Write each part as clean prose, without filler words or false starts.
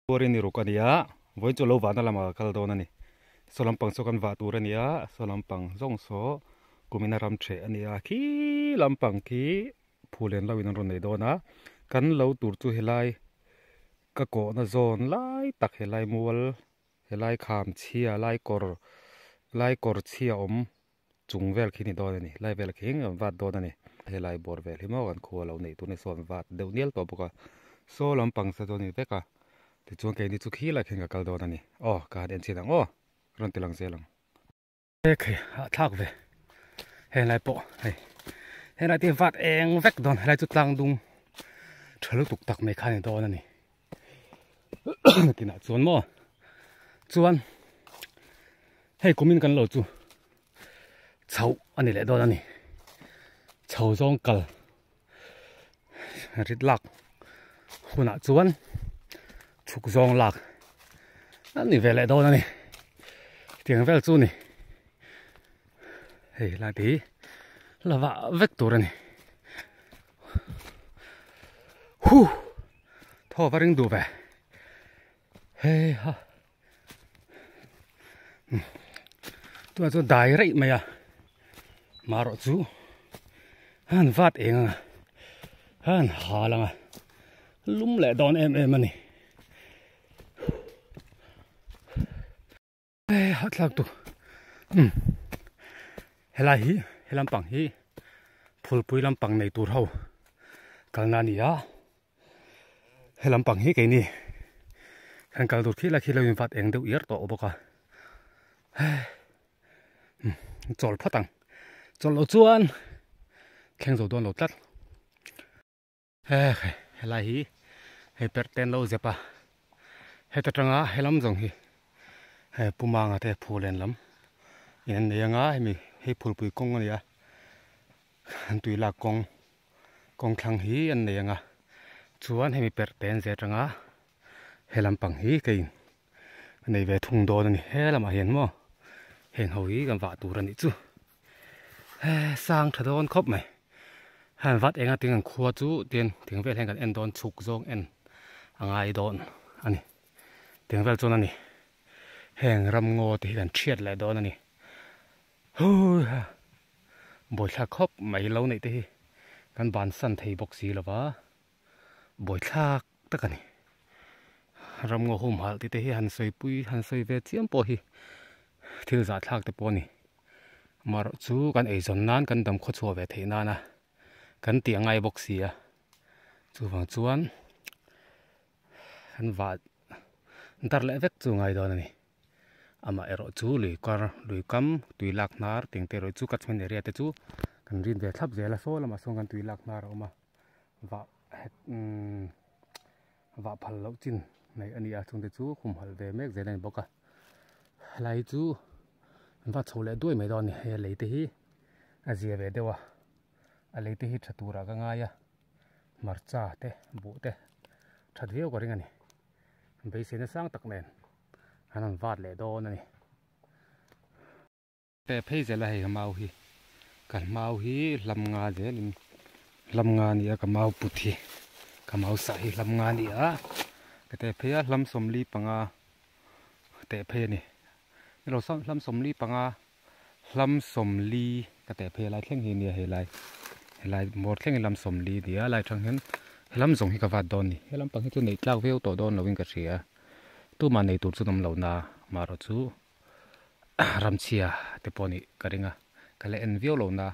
Turin ni rukania voi chu lo wana lama kal don ani solampang so kan wa turania solampang zong so kumina ram the ania khi lampang khi phulen lawin ron nei dona kan lo tur chu helai ka ko na zon lai tak helai mual helai kham chia lai kor chia om chungvel khini don ani lai vel khing wat don ani helai bor vel himo kan kho lo nei tu ne son wat deunial to boka so lampang sa don ni veka thì chuan cái này chú khí là khen cả câu đó nè, cả điện xe đằng, run từ lăng xe lăng, cái thác về, hiện lại bộ, hiện lại tiền phát em vét đòn, lại chút lăng đung, chờ lúc tục tắc mấy khai đó nè, cái nào chuan mò, chuan, của mình cần lẩu chú, cháu anh này lại đó nè, cháu rong cờ, rít lạc, hôm nào chuan chụp rong lạc, anh này về lại đâu nè, tiếng về chú nè, là tí, là vạ vét tổ nè, thò vào rừng đu về, ha, tôi cho đại đấy mày à, mà rồi chú, anh vắt em à, anh hà lăng à, lúm lại đón em nè. Hát lạc tu, helai hi, helampang hi, phulpui lampang nei tur ho, kalna ni ya, helampang hi cái ni, kan kal tur khi là khi lawin vat eng deuh ir to boka, chol phatang, chol lo chuan, khen zo don lo tlat, helai hi, he perten lo zepa, he tatanga helam zong hi. Pumanga te phulen lam in yanga mi he phulpui kong ania an tui la kong thlang hi an yanga chuan hemi perten ze tanga helam pang hi kein nei ve thung do ni helama hian mo hen ho hi kan wa tur ani chu sang thadon khop mai han wat enga ting an khuwa chu ten ting vel hen kan en don chuk zong en angai don ani ting vel chon ani heng ram ngô thì đàn triệt lại đó nè, bồi thác khóc mấy lâu này thì căn bản sẵn thấy bọc xí là vả, bồi thác tất cả nè, ram ngô hôm hal thì hàn soi pui hàn soi về chiếm bò hi, thiếu giả thác thì bò nè, mà chú căn ấy dần nan căn đầm khót chùa về thế nan à, căn tiếng ngay bọc xí à, chú vàng chuan, hàn vả, tar lẽ vét chú ngay đó nè. Ama ero chu lui kam tui lak nar ting te roi chu kat men area te chu kan rin ve thap zela so lama song kan tui lak nar oma va phal lo chin nei ania chung te chu khum hal ve mek zen boka lai chu va chole doi mai don he leite hi azia ve dewa a leite hi thatura ka nga ya marcha te bu te thathiu ko ring ani be se na sang tak nen anh vắt lệ đô này, cái phê giờ là hay cái màu hi làm ngà dễ làm ngà này cái màu bút hi cái màu sải làm ngà này á cái phê làm sôm li panga cái phê nàyเราlàm sôm li panga làm sôm li cái phê lại khen hi này lại một khen làm sôm li thì lại chẳng hạn làm giống hi cái vạt đòn này làm bằng cái chỗ này lao veo tổ đòn là viên cái gì à tu mà này tu chú nằm lâu na mà rồi chú ram chia te poni karinga kale en vio lo na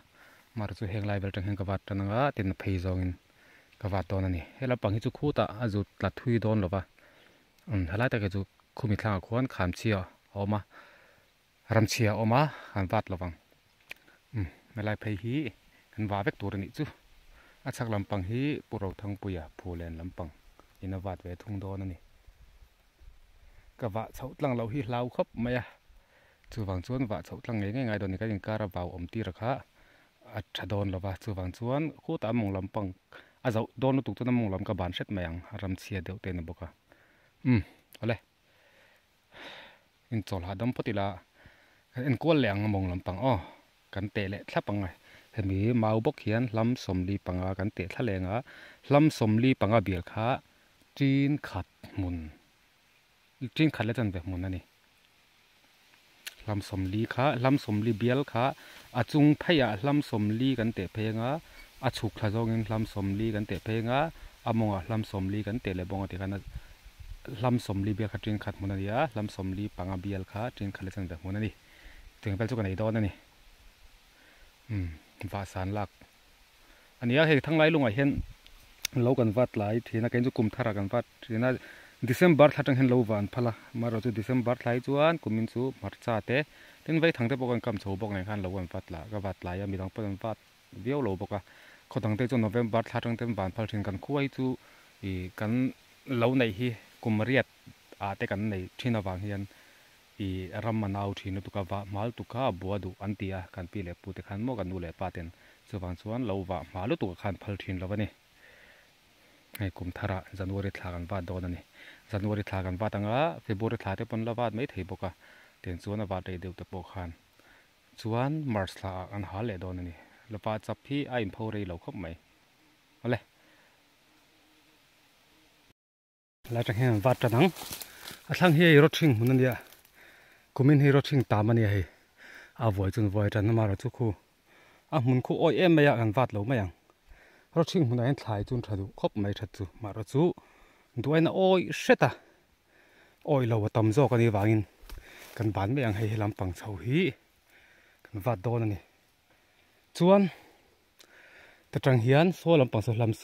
mà rồi chú heng lai vel tang heng kavat tan nga tin phei zong in kavat ton ani hela pang hi chu khu ta azut la thui don lova halai ta ke chu khumi thlang khon kham chia oma ram chia oma han vat lovang melai phei hi kan wa vek tur ni chu achak lampang hi puro thang puya phulen lampang ina wat ve thung don ani cái vạ chậu lăng lâu hi lau khóc mày à chú vàng chuan vạ chậu lăng ngay ngay đồn này cái gì cara vào ẩm tì ra khá chả đồn là vạ chú vàng chuan khu ta mong làm bằng dậu đồn nó tụt cho nó mong làm cái bản set mày ăn ram chia đều tên là bốc à ole in chol hadam potila en ko leng mong lam pang kan te le thla panga hemi mau bok hian lam somli panga kan te thla lenga lam somli panga bil kha tin khat mun จริงขัดเลยจันแบบมุนนั่นนี่ลำสมลีขาลำสมลีเบียลขาอาจุงพยาลำสมลีกันเตะเพงะอาฉุกขจงลำสมลีกันเตะเพงะอามงะลำสมลีกันเตะเลยบงติกันลำสมลีเบียลขาจริงขัดมุนนั่นนี่ลำสมลีปังเบียลขาจริงขัดเลยจันแบบมุนนั่นนี่ถึงเป็นจุกันไหนดอนนั่นนี่วาสานลักอันนี้เห็นทั้งหลายลุงไอเห็นเรากันวัดหลายทีนะกันจะกุมทารากันวัดทีนะDecember ทัดจังเห็นเราวันพละมาเราจะ December หลายจวนกุมินซูมาร์ชาเต้ถึงไว้ทั้งเต้บอกกันคำโฉบอกไงขันเราวันวัดละก็วัดหลายมีทั้งเป็นวัดเบี้ยวเราบอกว่าเขาตั้งแต่จน November ทัดจังเต็มวันพลถึงกันคุยจูกันเราในที่กุมเรียดแต่กันในที่นาวางเฮียนรำมันเอาที่นุตุกว่ามาลตุกาบัวดูอันเตียกันปีเล็บปุตขันโมกันดูเล็บปาเต็นส่วนส่วนเราว่ามาลตุกขันพลทินเราวันนี้ให้กุมทาระจันวริทากันวาดโดนนี่จันวริทากันวาดตั้งละเฟบรุทาเตปนละวาดไม่ถีบกะเต็นส่วนวาดได้เดียวแต่ปกขันส่วนมาร์สลาอันหาเลโดนนี่ละวาดจับพี่ไอ้พอเรย์เราครบไหมเอาเลยแล้วจะเห็นวาดจะนังทั้งเฮียรถชิงมันนั่นเดียกุมินเฮียรถชิงตามมันเนี่ยเอาไว้จนไว้จันมาเราทุกคู่มุนคู่อ้อยไม่อยากกันวาดเราไม่ยังรถชิงมันได้ถ่ายจุนทัดูครบไม่ทัดูมาเราจูด้วยนะอ้อยเสตอ้อยเราว่าตำโจกันนี่วางินกันบ้านไม่ยังให้ลำปังเฉาฮีกันวาดโดนนี่ชวนแต่จังเฮียนโซ่ลำปังโซ่ลำ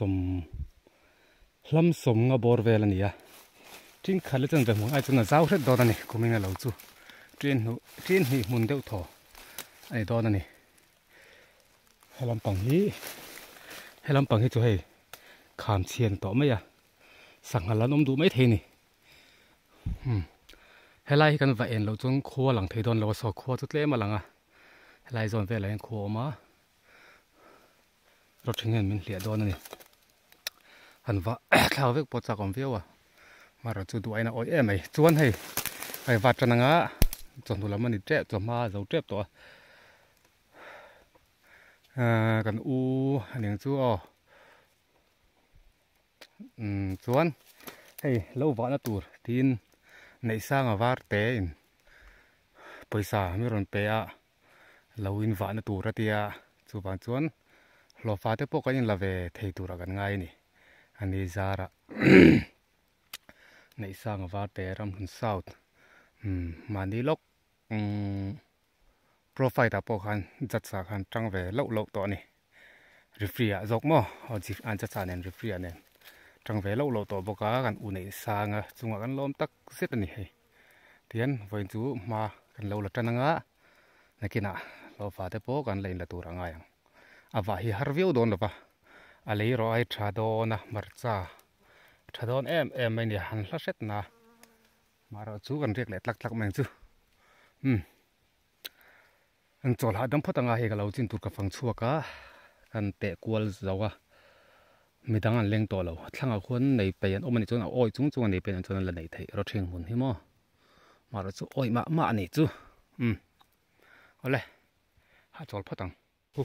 สมงาบอร์เวลนี่จริงขัดเลยจังแบบมึงไอ้จุนน่ะเจ้าเสร็จโดนนี่กูไม่งั้นเราจูเทรนหีมุนเดียวทอไอ้โดนนี่ให้ลำปังฮีจูให้ขามเชียนต่อไม่สั่งหันล้นดูไม่เทนี่ให้ไล่กันว่าเอ็นเราจนครัวหลังเทดอนเราสอครัวจุดเล่มาหลังให้ไล่จนเวลายังครัวมารถถึงเงินมันเหลียดอนนี่หันว่าข้าวเวกปวดจากของเฟี้ยวมาเราจะดูไอ้น่ะโอ้ยไหมจวนให้วัดจันงะจนดูแล้วมันนี่เจ็บจะมาเราเจ็บตัวกันอันนี้จู่ส่วนให้เราว่านะตัวทีนในสร้างวาร์เตนไปสาไม่รอนเปียเราอินว่านะตัวระเดียส่วนส่วนเราฟ้าเตปก็ยังละเวเทตัวกันง่ายนี่อันนี้จาระในสร้างวาร์เตรำหุนเศร้ามันดีลกโปรไฟล์ตาปกคันจัดสาคันจังเวเล่าตัวนี้รีฟรีอะจกมั้งเอาจีอันจัดสาเนี่ยรีฟรีอะเนี่ยจังเวลเราตัวบกกันอุ่นในสางจุงกันล้มตักเสร็จนี่เทียนวันจูมากันเราละจันงะนักกินเราฟาเตโปกันเลยละตัวร่างยังว่าฮีฮาร์วิวโดนหรือเปล่าอะไรรอไอ้ชาโดนะมาร์ซ่าชาโดนไม่เนี่ยหันละเสร็จนะมาเราจูกันเรียกเล็ดลักแมงจูอันโจลาดัมพัดงาเฮกันเราจินตุกฟังชัวกันเตะกวลเจ้ามีดังอันเลี้ยงตัวเราทั้งคนในเป็นโอ้มันจนอ้อยจุงในเป็นจนละในไทยเราเชียงหุ่นหิมะมาเราจูอ้อยมาอันนี้จูเอาเลยหาจอลพัดตัง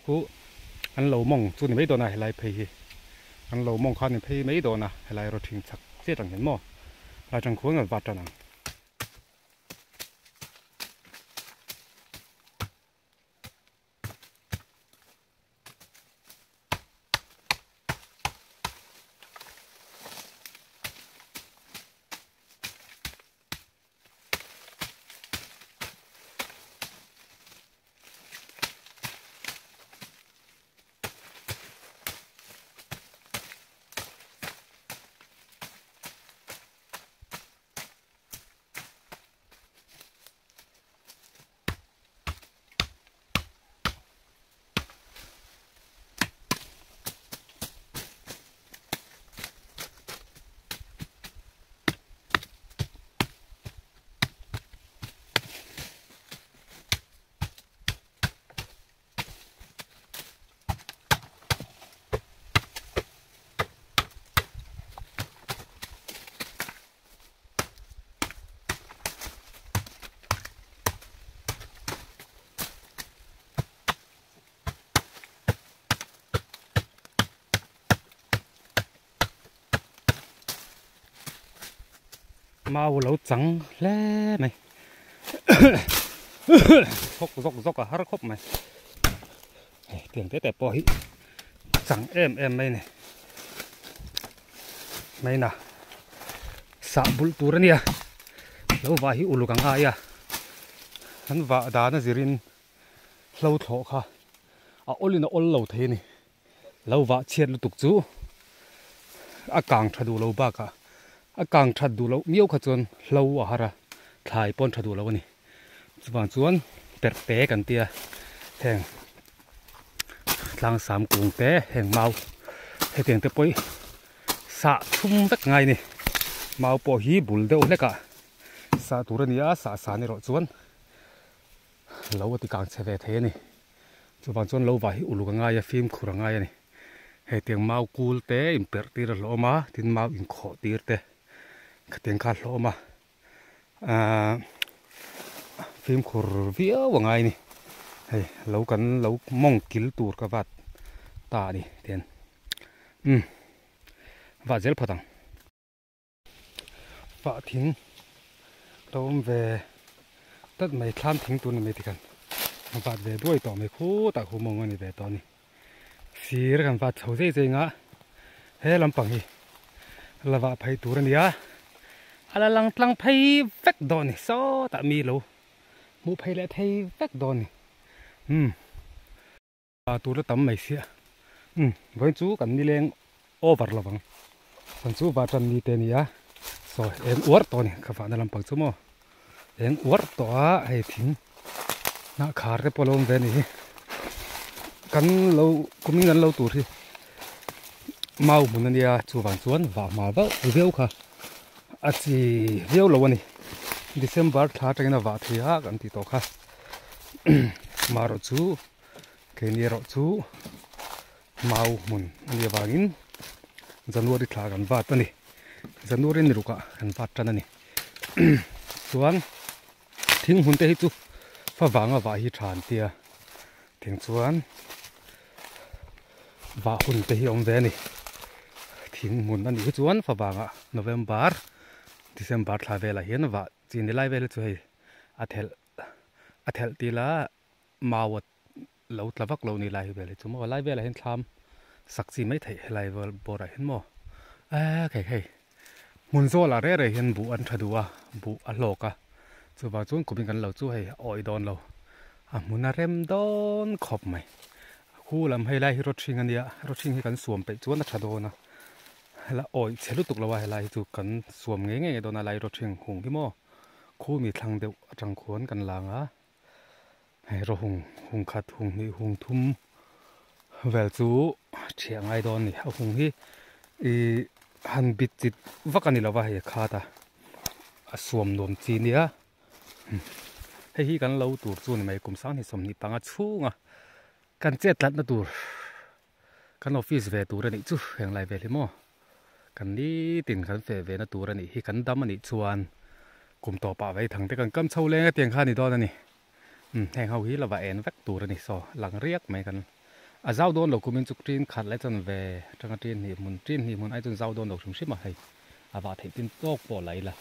คู่อันเรามองจูนี่ไม่โดนนะอะไรเพย์อันเรามองเขาเนี่ยเพย์ไม่โดนนะอะไรเราเชียงสักเสียตังเห็นมั้งเราจังควรกับวัดจัง mau lâu trắng lé mày khóc dốc cả hát khóc mày tiền thế đẹp bò hí trắng em mày này mày nè sạ bul tu ra nè lâu vài hí ulu căng ai à hắn vợ đá nó gì rin lâu thọ kha à ôn lên nó ôn lâu thế này lâu vợ chết nó tục chú à càng thật đủ lâu ba cả à càng thật đủ lâu miêu khát chuan lâu à hả thay pon thật đủ lâu này vàng chuan bẹt béกันtia thèn lang sám cuồng té hèn mau hay tiền tới bôi xạ thum tất ngày này mau bỏ hí bùn đâu hết cả xạ tủ ra nia xạ này rồi chuan lâu thì càng sẽ về thế này chú bạn chuan lâu vài ulu cái ngay phim khur ngay này hay tiếng mau cool té im per tir lo ma tin mau in khó tir té cái tiếng khát lo ma phim khur vía vào ngay này hay lâu cắn lâu mong kil tour cái vạt ta đi tiền vạt dễ phật tăng vợ thính đâu về tất mấy tham thính tuần này thì cần vạt về đuôi tỏ mấy khu tại khu mông này về tỏ này xí ra cần vạt sầu dây ngã hết làm bằng gì là vợ phải tour này à là lăng phải vét đòn này sao tại mi lâu mua phải lại thấy vét đòn này tour nó tắm mấy xí với chú cần đi lên over là vâng còn chú vợ trần đi tên này à rồi em uất to này các bạn làm bằng chú mò em uất to hay thính nó khá cái polong về này cắn lâu cũng mình ngắn lâu tuổi thì mau muốn anh đi chú vàng chuan và mà vợ vêu cả chỉ vêu lâu này December tháng trên nó vợ thì gần thì to cả mà rồi chú cái này rồi chú mau muốn anh đi vàng January tháng gần vợ này January này ruka gần vợ chân này chuan thính hun tê chú pha vàng và hi tràn tia thính chuan và hun tê hi om về này thính muốn anh đi chuan pha vàng November December thà về là hiền và chỉ để lại về là chơi athel tí là màu lâu tlavak lâu này lại về là chúng mà lại về là hiền tham sắc gì mấy thầy lại về bồ ra hiền mò cái muốn zo là rẻ rồi hiền bu ăn thadu bu ăn lộc chú vào chuan cũng mình lâu chú hay oi đòn lâu muốn rem đòn khop mày khu làm hay lại rốt sinh anh đi rốt sinh hay cần xuồng bị chuan thadu na là oi sẽ lúc tục là hay lại chú cần xuồng nghe đòn lại rốt sinh hùng cái mò khu mi thằng đều chẳng khuôn cần làng hay rồi hùng khát hùng ni hùng thum về chú chuyện ai đòn này hùng hi han bít chít vác anh là vậy khá ta xuồng nôm chi nia hay hi kan lâu tur chu mai kum sang ni som ni panga chunga kan chet lat na tur kan office ve tur ani chu heng lai ve lemo kan ni tin kan fe ve na tur ani hi kan dam ani chuan kum to pa vai thang te kan kam chho le tiang kha ni don ani heng hau hi la va en vek tur ani so lang riak mai kan a zau don lo kumin chu trin khat lai chon ve tanga trin ni mun ai chon zau don lo thum sim ma hai awa thei tin tok po lai la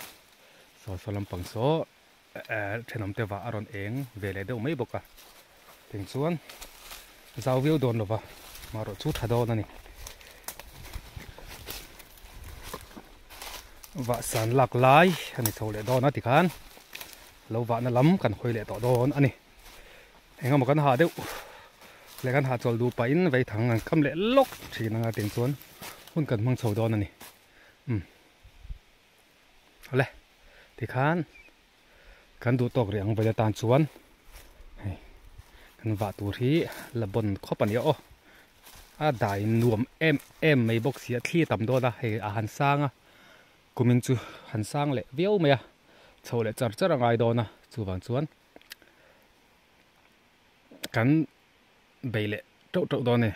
so lam pang so thenom te wa aron eng ve le deuh mai boka ting chuan zau view don lova maro chu thado na ni wa san lak lai ani thole don ati khan lo wa na lam kan khoi le to don ani enga mo kan ha deuh le kan ha chol du pa in vei thang an kam le lok thina nga ting chuan hun kan mang chho don ani le ti khan kan du tok riang vai tan chuan kan va tur hi la bon khop ani o a dai nuam em mai box sia thli tam do da he a han sanga kumin chu han sang le viau me a chole char angai do na chu wang chuan kan beile to do ne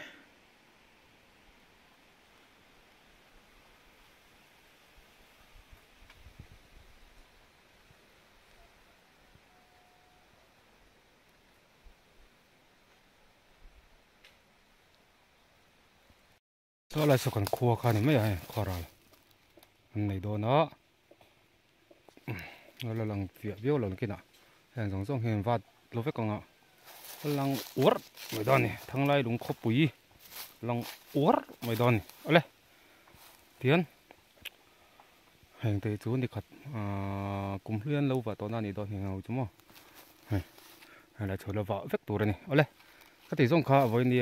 so lại số còn khua khan này mấy ai khó rồi anh này đồ nó là lăng phía biểu lần kia nè hàng giống giống hàng vạt lô phép con ạ lăng uất mấy đòn này thằng lai đúng khóc bụi lăng uất mấy đòn này ở đây tiền hàng tây chú đi khát cùng liên lâu và tối nay đòn hàng ngầu chứ mà hay là chỗ là vợ phép tủ này ở đây cái tỷ giống khá với đi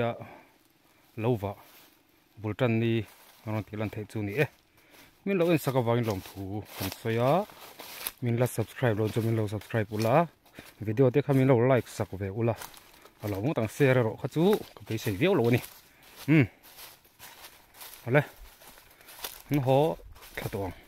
lâu vợ bùn trần đi nó thì lần thấy chú này mình lâu anh sao có vài lòng thủ còn xoay á mình là subscribe rồi cho mình lâu subscribe ula video tiếp theo mình lâu like sắc về ula ở lâu muốn tăng share rồi các chú có bị xây video luôn nè ở đây nó khó khá toang